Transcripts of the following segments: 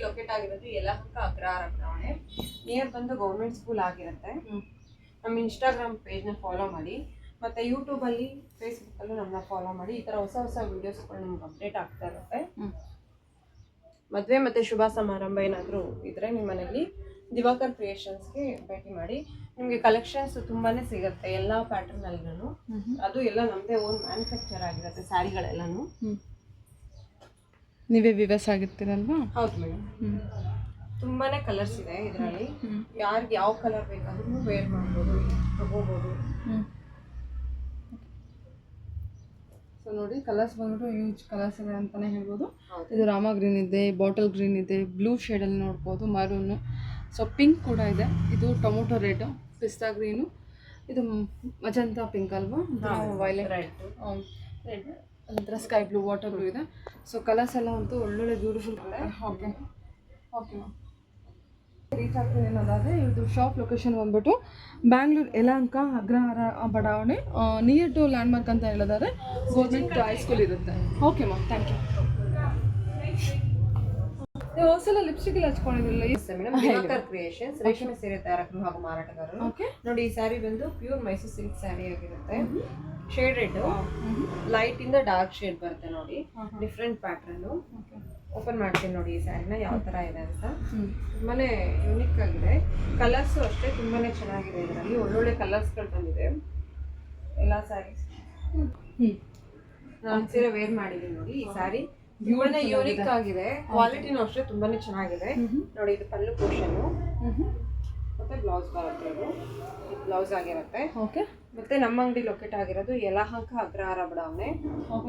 Locate ಆಗಿರೋದು Yelahanka Agrahara Badavane, near ಬಂದು government school ಆಗಿರುತ್ತೆ. ನಮ್ಮ ಇನ್ಸ್ಟಾಗ್ರಾಮ್ ಪೇಜ್ನ ಫಾಲೋ ಮಾಡಿ, ಮತ್ತು ಯೂಟ್ಯೂಬಲ್ಲಿ ಫೇಸ್ಬುಕ್ಕಲ್ಲೂ ನಮ್ಮನ್ನ ಫಾಲೋ ಮಾಡಿ. ಈ ಥರ ಹೊಸ ಹೊಸ ವೀಡಿಯೋಸ್ಗಳು ನಿಮ್ಗೆ ಅಪ್ಡೇಟ್ ಆಗ್ತಾ ಇರುತ್ತೆ. ಮದುವೆ ಮತ್ತು ಶುಭ ಸಮಾರಂಭ ಏನಾದರೂ ಇದ್ದರೆ ನಿಮ್ಮ ಮನೇಲಿ ದಿವಾಕರ್ ಕ್ರಿಯೇಷನ್ಸ್ಗೆ ಭೇಟಿ ಮಾಡಿ. ನಿಮಗೆ ಕಲೆಕ್ಷನ್ಸ್ ತುಂಬಾ ಸಿಗುತ್ತೆ ಎಲ್ಲ ಪ್ಯಾಟರ್ನಲ್ಲೂ. ಅದು ಎಲ್ಲ ನಮ್ಮದೇ ಓನ್ ಮ್ಯಾನುಫ್ಯಾಕ್ಚರ್ ಆಗಿರುತ್ತೆ ಸ್ಯಾರಿಗಳೆಲ್ಲನೂ. ನೀವೇ ವಿವಸ್ ಆಗಿರ್ತೀರಲ್ವಾ? ಹೌದು ಮೇಡಮ್. ತುಂಬಾ ಕಲರ್ಸ್ ಇದೆ ಇದರಲ್ಲಿ. ಯಾರಿಗೆ ಯಾವ ಕಲರ್ ಬೇಕಾದ್ರೂ ವೇರ್ ಮಾಡ್ಬೋದು, ತಗೋಬೋದು. ಸೊ ನೋಡಿ, ಕಲರ್ಸ್ ಬಂದ್ಬಿಟ್ಟು ಯೂಜ್ ಕಲರ್ಸ್ ಇದೆ ಅಂತಲೇ ಹೇಳ್ಬೋದು. ಇದು ರಾಮ ಗ್ರೀನ್ ಇದೆ, ಬಾಟಲ್ ಗ್ರೀನ್ ಇದೆ, ಬ್ಲೂ ಶೇಡಲ್ಲಿ ನೋಡ್ಬೋದು, ಮರೂನು. ಸೊ ಪಿಂಕ್ ಕೂಡ ಇದೆ. ಇದು ಟೊಮೊಟೊ ರೆಡ್, ಪಿಸ್ತಾ ಗ್ರೀನು, ಇದು ಮಜಂತಾ ಪಿಂಕ್ ಅಲ್ವಾ, ವೈಲೆಟ್ ರೆಡ್, ಅದೊಂಥರ ಸ್ಕೈ ಬ್ಲೂ, ವಾಟರ್ ಬ್ಲೂ ಇದೆ. ಸೊ ಕಲರ್ಸ್ ಎಲ್ಲ ಅಂತೂ ಒಳ್ಳೊಳ್ಳೆ ಬ್ಯೂಟಿಫುಲ್ ಇದೆ. ಓಕೆ ಓಕೆ ಮ್ಯಾಮ್, ರೀಚ್ ಆಗ್ತೀನಿ ಅನ್ನೋದಾದರೆ ಇದು ಶಾಪ್ ಲೊಕೇಶನ್ ಬಂದ್ಬಿಟ್ಟು Bangalore Yelahanka Agrahara Badavane, near to landmark ಅಂತ ಹೇಳಿದಾರೆ ಗೌರ್ಮೆಂಟ್ ಹೈಸ್ಕೂಲ್ ಇರುತ್ತೆ. Okay ma'am, thank you. ನೀವು ಹೊಸಲ ಲಿಪ್ಸ್ಟಿಕ್ ಎಲ್ಲ ಹಚ್ಕೊಂಡಿರಲಿಲ್ಲ? ಮೇಡಮ್, ದಿವಾಕರ್ ಕ್ರಿಯೇಷನ್ಸ್ ರೇಷ್ಮೆ ಸೀರೆ ತಯಾರಕರು ಹಾಗೂ ಮಾರಾಟಗಾರರು. ಓಕೆ ನೋಡಿ, ಈ ಸ್ಯಾರಿ ಬಂದು ಪ್ಯೂರ್ ಮೈಸೂರು ಸಿಲ್ಕ್ ಸ್ಯಾರಿ ಆಗಿರುತ್ತೆ. ಶೇಡ್ ರೆಡ್, ಲೈಟ್ ಇಂದ ಡಾರ್ಕ್ ಶೇಡ್ ಬರುತ್ತೆ ನೋಡಿ. Different pattern. ಓಪನ್ ಮಾಡ್ತೀನಿ ನೋಡಿ ಈ ಸ್ಯಾರಿನ ಯಾವ ಥರ ಇದೆ ಅಂತ. ತುಂಬಾ ಯೂನಿಕ್ ಆಗಿದೆ. ಕಲರ್ಸು ಅಷ್ಟೇ ತುಂಬಾ ಚೆನ್ನಾಗಿದೆ. ಇದರಲ್ಲಿ ಒಳ್ಳೊಳ್ಳೆ ಕಲರ್ಸ್ಗಳು ಬಂದಿದೆ ಎಲ್ಲ ಸ್ಯಾರೀಸ್. ನಾನು ಸೀರೆ ವೇರ್ ಮಾಡಿದ್ದೀನಿ ನೋಡಿ. ಈ ಸ್ಯಾರಿ ತುಂಬಾ ಯೂನಿಕ್ ಆಗಿದೆ. ಕ್ವಾಲಿಟಿನೂ ಅಷ್ಟೇ ತುಂಬಾನೇ ಚೆನ್ನಾಗಿದೆ ನೋಡಿ. ಇದು ಪಲ್ಲು ಪೋರ್ಷನ್ ಮತ್ತೆ ಬ್ಲೌಸ್ ಬರುತ್ತೆ. ಇದು ಬ್ಲೌಸ್ ಆಗಿರುತ್ತೆ. ಓಕೆ. ಮತ್ತೆ ನಮ್ಮ ಅಂಗಡಿ ಲೊಕೇಟ್ ಆಗಿರೋದು ಯಲಹಂಕ ಅಗ್ರಹಾರ ಬಡಾವಣೆ,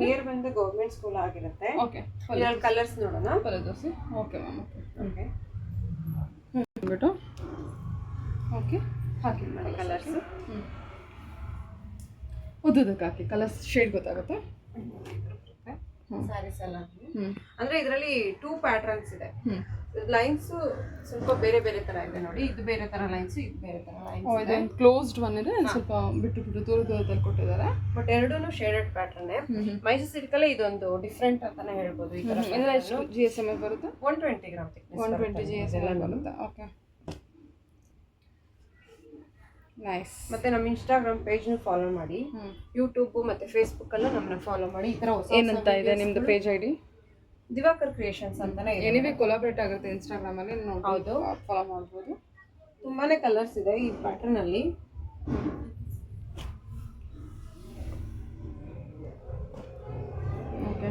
ನಿಯರ್ ಬಂದು ಗೌರ್ಮೆಂಟ್ ಸ್ಕೂಲ್ ಆಗಿರುತ್ತೆ. ಓಕೆ. ಇದರಲ್ಲಿ ಕಲರ್ಸ್ ನೋಡೋಣ. ದೋಸೆ. Okay ma'am. ಓಕೆ ಬಿಟ್ಟು ಓಕೆ ಹಾಕಿ ಮಾಡಿ ಕಲರ್ಸ್. ಉದ್ದಕ್ಕೆ ಹಾಕಿ ಕಲರ್ಸ್ ಶೇಡ್ ಗೊತ್ತಾಗುತ್ತೆ. ಸ್ಯಾರೀಸ್ ಎಲ್ಲ ಅಂದ್ರೆ ಇದರಲ್ಲಿ 2 ಪ್ಯಾಟರ್ನ್ಸ್ ಇದೆ. ಲೈನ್ಸ್ ಸ್ವಲ್ಪ ಬೇರೆ ಬೇರೆ ತರ ಇದೆ ನೋಡಿ. ಇದು ಬೇರೆ ತರ ಲೈನ್ಸ್, ಇದು ಬೇರೆ ತರ ಲೈನ್ಸ್ ಇದೆ. ಕ್ಲೋಸ್ಡ್ ಒನ್ ಇದೆ, ಸ್ವಲ್ಪ ಬಿಟ್ಟು ದೂರದಲ್ಲಿ ಕೊಟ್ಟಿದ್ದಾರೆ. ಬಟ್ ಎರಡೂನು ಶೇಡೆಡ್ ಪ್ಯಾಟರ್ನ್. ಮೈಸೂರು ಸಿಲ್ಕ್ ಅಲ್ಲಿ ಇದೊಂದು ಡಿಫ್ರೆಂಟ್ ಅಂತಾನೆ ಹೇಳ್ಬೋದು. ಈ ತರ GSM ಬರುತ್ತೆ. 120 ಗ್ರಾಮ್ ಥಿಕ್ನೆಸ್, 120 GSM ಬರುತ್ತೆ. Okay, nice. ಮತ್ತೆ ನಮ್ಮ ಇನ್ಸ್ಟಾಗ್ರಾಮ್ ಪೇಜ್ನು ಫಾಲೋ ಮಾಡಿ, ಯೂಟ್ಯೂಬ್ ಮತ್ತೆ ಫೇಸ್ಬುಕ್ ಅಲ್ಲೂ ನಮ್ಮನ್ನ ಫಾಲೋ ಮಾಡಿ. ಈ ತರ ಏನಂತ ಇದೆ ನಿಮ್ದು ಪೇಜ್ ಐಡಿ? ದಿವಾಕರ್ ಕ್ರಿಯೇಷನ್ಸ್ ಅಂತಾನೆ ಇದೆ. ಎನಿವೇ ಕೊಲಾಬ್ರೇಟ್ ಆಗುತ್ತೆ ಇನ್ಸ್ಟಾಗ್ರಾಮ್ ಅಲ್ಲಿ, ಹೌದು, ಫಾಲೋ ಮಾಡ್ಬೋದು. ತುಂಬಾನೇ ಕಲರ್ಸ್ ಇದೆ ಈ ಪ್ಯಾಟರ್ನ್ ಅಲ್ಲಿ. ಓಕೆ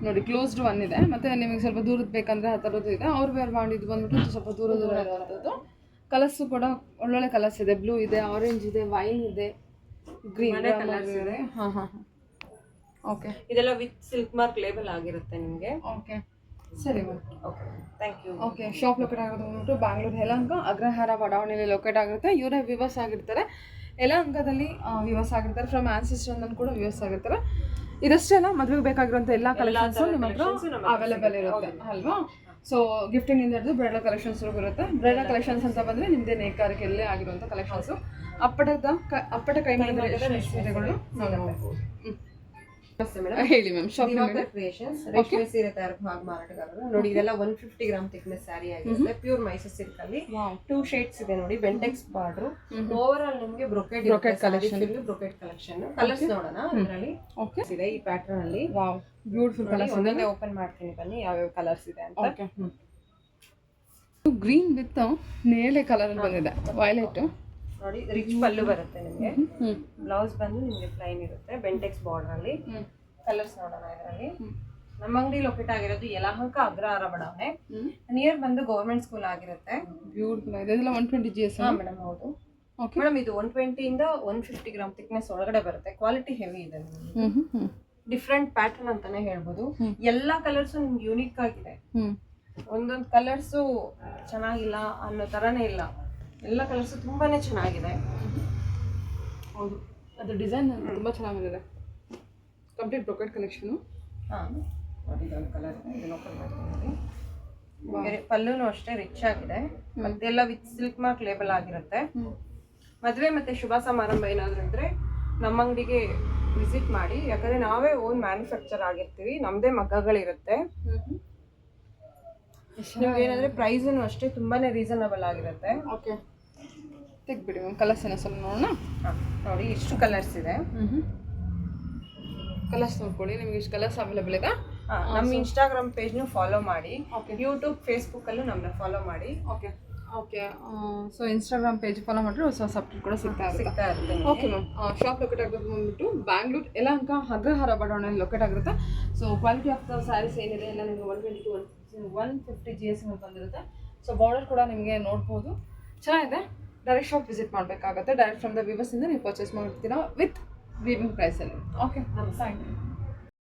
ನೋಡಿ, ಕ್ಲೋಸ್ಡ್ ಒನ್ ಇದೆ. ಮತ್ತೆ ನಿಮಗೆ ಸ್ವಲ್ಪ ದೂರದ ಬೇಕಂದ್ರೆ ಆ ಥರದ್ದು ಇದೆ. ಅವ್ರು ವೇರ್ ಮಾಡಿದ್ದು ಬಂದ್ಬಿಟ್ಟು ಸ್ವಲ್ಪ ದೂರ ಇರೋವಂಥದ್ದು. ಕಲರ್ಸು ಕೂಡ ಒಳ್ಳೊಳ್ಳೆ ಕಲರ್ಸ್ ಇದೆ. ಬ್ಲೂ ಇದೆ, ಆರೆಂಜ್ ಇದೆ, ವೈನ್ ಇದೆ, ಗ್ರೀನ್ ಕಲರ್ಸ್ ಇದೆ. ಹಾಂ ಹಾಂ ಹಾಂ. ಓಕೆ, ಇದೆಲ್ಲ ವಿತ್ ಸಿಲ್ಕ್ ಮಾರ್ಕ್ ಲೇಬಲ್ ಆಗಿರುತ್ತೆ ನಿಮಗೆ. ಓಕೆ, ಸರಿ ma'am. Okay, thank you. Okay, shop locate ಆಗೋದು ಬಂದ್ಬಿಟ್ಟು ಬ್ಯಾಂಗ್ಳೂರು ಯಲಹಂಕ ಅಗ್ರಹಾರ ಬಡಾವಣೆಯಲ್ಲಿ ಲೊಕೇಟ್ ಆಗಿರುತ್ತೆ. ಇವರೇ ವಿವಸ್ ಆಗಿರ್ತಾರೆ. ಯಲಹಂಕದಲ್ಲಿ ವಿವಸ್ ಆಗಿರ್ತಾರೆ. ಫ್ರಮ್ ಆನ್ಸಿಸ್ಟರ್ ಕೂಡ ವಿವಸ್ ಆಗಿರ್ತಾರೆ. ಇದಷ್ಟೇ ಅಲ್ಲ, ಮದುವೆಗೆ ಬೇಕಾಗಿರುವಂಥ ಎಲ್ಲ ಕಲೆಕ್ಷನ್ಸು ನಿಮ್ಮ ಹತ್ರ ಅವೈಲೇಬಲ್ ಇರುತ್ತೆ ಅಲ್ವಾ? ಸೊ ಗಿಫ್ಟಿಂಗ್ ಹಿಡಿದು ಬ್ರೈಡಲ್ ಕಲೆಕ್ಷನ್ಸ್ ಬರುತ್ತೆ. ಬ್ರೈಡಲ್ ಕಲೆಕ್ಷನ್ಸ್ ಅಂತ ಬಂದರೆ ನಿಮ್ಮದೇ ನೇಕಾರಿಕೆಯಲ್ಲೇ ಆಗಿರುವಂಥ ಕಲೆಕ್ಷನ್ಸು. ಅಪ್ಪಟ ಕೈಮಗ್ಗದ ಸೀರೆಗಳು ನೋಡಬಹುದು. ಹೇಳಿ ಮ್ಯಾಮ್. ಶಾಪ್ ದಿವಾಕರ್ ಕ್ರಿಯೇಷನ್ಸ್ ರೇಷ್ಮೆ ಸೀರೆ ತಯಾರಕರು ಹಾಗೂ ಮಾರಾಟಗಾರರು. ನೋಡಿ, ಇದೆಲ್ಲ 150 ಗ್ರಾಮ್ ಥಿಕ್ನೆಸ್ ಸ್ಯಾರಿ ಆಗಿರುತ್ತೆ. ಪ್ಯೂರ್ ಮೈಸೂರು ಸಿಲ್ಕ್ ಅಲ್ಲಿ 2 ಶೇಡ್ಸ್ ಇದೆ ನೋಡಿ. ಬೆಂಟೆಕ್ಸ್ ಬಾರ್ಡರ್. ಓವರ್ ಆಲ್ ನಿಮಗೆ brocade collection. Brocade collection. Colours ನೋಡೋಣ. ಇದರಲ್ಲಿ ಓಕೆ ಇದೆ ಈ ಪ್ಯಾಟರ್ನ್ ಅಲ್ಲಿ. Wow, beautiful colours. ಒಂದೊಂದೇ ಓಪನ್ ಮಾಡ್ತೀನಿ ಬನ್ನಿ ಯಾವ್ಯಾವ ಕಲರ್ಸ್ ಇದೆ ಅಂತ. ಓಕೆ, ಗ್ರೀನ್ ವಿತ್ ನೇರಳೆ ಕಲರ್ ಬಂದಿದೆ, ವೈಲೆಟ್ ನೋಡಿ. ರಿಚ್ ಪಲ್ಲು ಬರುತ್ತೆ ನಿಮಗೆ. ಬ್ಲೌಸ್ ಬಂದು ನಿಮಗೆ ಪ್ಲೈನ್ ಇರುತ್ತೆ, ಬೆಂಟೆಕ್ಸ್ ಬಾರ್ಡರ್ ಅಲ್ಲಿ. ಕಲರ್ಸ್ ನೋಡೋಣ ಇದರಲ್ಲಿ. ನಮ್ಮ ಅಂಗಡಿ ಲೊಕೇಟ್ ಆಗಿರೋದು ಯಲಹಂಕ ಅಗ್ರಹಾರ ಬಡಾವಣೆ, ನಿಯರ್ ಬಂದು ಗೌರ್ಮೆಂಟ್ ಸ್ಕೂಲ್ ಆಗಿರುತ್ತೆ. ಬ್ಯೂಟಿಫುಲ್ ಇದೆ. ಇದೆಲ್ಲ 120 GSM. ಹಾಂ ಮೇಡಮ್, ಹೌದು. ಓಕೆ ಮೇಡಮ್, ಇದು 120 ಇಂದ 150 ಗ್ರಾಮ್ ಥಿಕ್ನೆಸ್ ಒಳಗಡೆ ಬರುತ್ತೆ. ಕ್ವಾಲಿಟಿ ಹೆವಿ ಇದೆ. ಡಿಫ್ರೆಂಟ್ ಪ್ಯಾಟರ್ನ್ ಅಂತಾನೆ ಹೇಳ್ಬೋದು. ಎಲ್ಲಾ ಕಲರ್ಸು ನಿಮ್ಗೆ ಯೂನಿಕ್ ಆಗಿದೆ. ಒಂದೊಂದು ಕಲರ್ಸು ಚೆನ್ನಾಗಿಲ್ಲ ಅನ್ನೋ ತರನೇ ಇಲ್ಲ. ಎಲ್ಲ ಕಲರ್ಸು ತುಂಬಾನೇ ಚೆನ್ನಾಗಿದೆ. ಹೌದು, ಅದು ಡಿಸೈನ್ ತುಂಬ ಚೆನ್ನಾಗಿ ಬಂದಿದೆ. Complete brocade collection. ಹಾಂ ನೋಡಿ, ಇದೊಂದು ಕಲರ್ ಇದೆ. ಇದನ್ನು ಓಪನ್ ಮಾಡ್ತೀನಿ. ಪಲ್ಲುನು ಅಷ್ಟೇ ರಿಚ್ ಆಗಿದೆ. ಮತ್ತೆಲ್ಲ ವಿತ್ ಸಿಲ್ಕ್ ಮಾರ್ಕ್ ಲೇಬಲ್ ಆಗಿರುತ್ತೆ. ಮದುವೆ ಮತ್ತೆ ಶುಭ ಸಮಾರಂಭ ಏನಾದರೂ ಇದ್ರೆ ನಮ್ಮ ಅಂಗಡಿಗೆ ವಿಸಿಟ್ ಮಾಡಿ. ಯಾಕಂದ್ರೆ ನಾವೇ ಓನ್ ಮ್ಯಾನುಫ್ಯಾಕ್ಚರ್ ಆಗಿರ್ತೀವಿ. ನಮ್ಮದೇ ಮಗ್ಗಗಳಿರುತ್ತೆ. ನಿಮ್ಗೆ ಏನಂದ್ರೆ ಪ್ರೈಸೂ ಅಷ್ಟೇ ತುಂಬಾನೇ ರೀಸನಬಲ್ ಆಗಿರುತ್ತೆ. Okay, ತೆಗ್ಬಿಡಿ ma'am. ಕಲರ್ಸ್ ಏನೋ ಸ್ವಲ್ಪ ನೋಡೋಣ. ನೋಡಿ ಇಷ್ಟು ಕಲರ್ಸ್ ಇದೆ. ಕಲರ್ಸ್ ನೋಡ್ಕೊಳ್ಳಿ, ನಿಮ್ಗೆ ಇಷ್ಟು ಕಲರ್ಸ್ ಅವೈಲೇಬಲ್ ಇದೆ. ನಮ್ಮ ಇನ್ಸ್ಟಾಗ್ರಾಮ್ ಪೇಜ್ನು ಫಾಲೋ ಮಾಡಿ. ಓಕೆ, ಯೂಟ್ಯೂಬ್ ಫೇಸ್ಬುಕ್ಕಲ್ಲೂ ನಮ್ಮನ್ನ ಫಾಲೋ ಮಾಡಿ. Okay okay. So Instagram page follow ಮಾಡಿದ್ರೆ ಹೊಸ ಅಪ್ಡೇಟ್ ಕೂಡ ಸಿಗ್ತಾ ಇರುತ್ತೆ. Okay ma'am. ಶಾಪ್ ಲೊಕೇಟ್ ಆಗೋದು ಬಂದ್ಬಿಟ್ಟು ಬ್ಯಾಂಗ್ಳೂರ್ ಯಲಹಂಕ ಅಗ್ರಹಾರ ಬಡಾವಣೆಯಲ್ಲಿ ಲೊಕೇಟ್ ಆಗಿರುತ್ತೆ. So quality of the sarees ಏನಿದೆ ಎಲ್ಲ ನಿಮಗೆ 120 to 150 GS ಬಂದಿರುತ್ತೆ. ಸೊ ಬಾರ್ಡರ್ ಕೂಡ ನಿಮಗೆ ನೋಡ್ಬೋದು, ಚೆನ್ನಾಗಿದೆ. ಡೈರೆಕ್ಟ್ ಶಾಪ್ ವಿಸಿಟ್ ಮಾಡಬೇಕಾಗುತ್ತೆ. ಡೈರೆಕ್ಟ್ ಫ್ರಮ್ ದ ವಿವರ್ಸಿಂದ ನೀವು ಪರ್ಚೇಸ್ ಮಾಡ್ತೀರಾ ವಿತ್ ವೀವಿಂಗ್ ಪ್ರೈಸಲ್ಲಿ. Okay, thank you.